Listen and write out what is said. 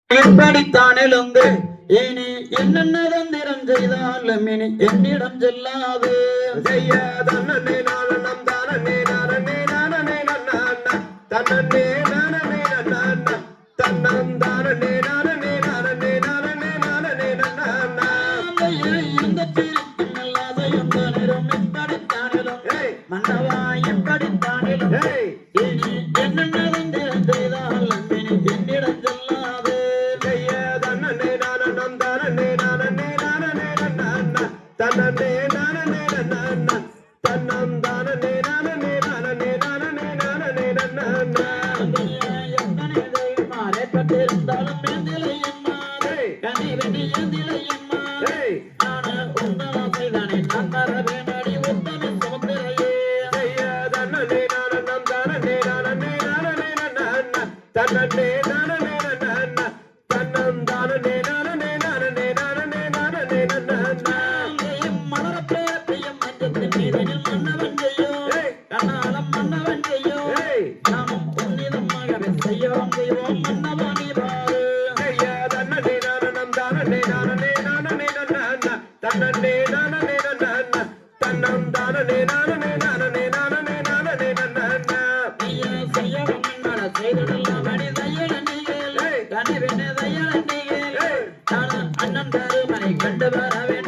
இப்படித்தான் எழுந்து இனி என்னென்ன தந்திரம் செய்தாலும் இனி என்னிடம் செல்லாது செய்யாதே நானம் தானே நானே நானே தன்னே நானே தன்னம் தானே நானே நானே நானே நானே இந்த சிரிக்கும் அல்லாதையும் நிறம் இப்படித்தானிலும் மன்னவா இப்படித்தானிலும் இனி என்னென்ன தந்திரம் செய்தாலும் இனி என்னிடம் செல்லாது தன்னே நானம் தானே நானே நானே தன்னே நானே தன்னம் தானே நானே நானே நானே மாறப்பட்டிருந்தாலும் கனிவெனி எந்திலையம்மா உன்னவாசைதானே நான் மரபேனடி உத்தம சுமந்திரையே தன்னே நானம் தானே நானே நானே தன்னே நானே தன்னம் தானே நானே நானே நானே நானே மலரப்பேரையும் மஞ்சத்தின் மீதனில் மன்னவன் செய்யோ கண்ணாலம் மன்னவன் செய்யோ நாமும் உன்னிதமாகவே செய்யோம் செய்வோம் மன்னவானி பாரு தன்னே நானம் தானே நானே நானே தன்னே நானே தன்னம் தானே நானே நானே நானே நானே செய்யவும் மன்மட செய்தெல்லாம் அடி தையல நீகள் கனிவென தையல நீகள் அண்ணன் தருமனை கண்டு வரவே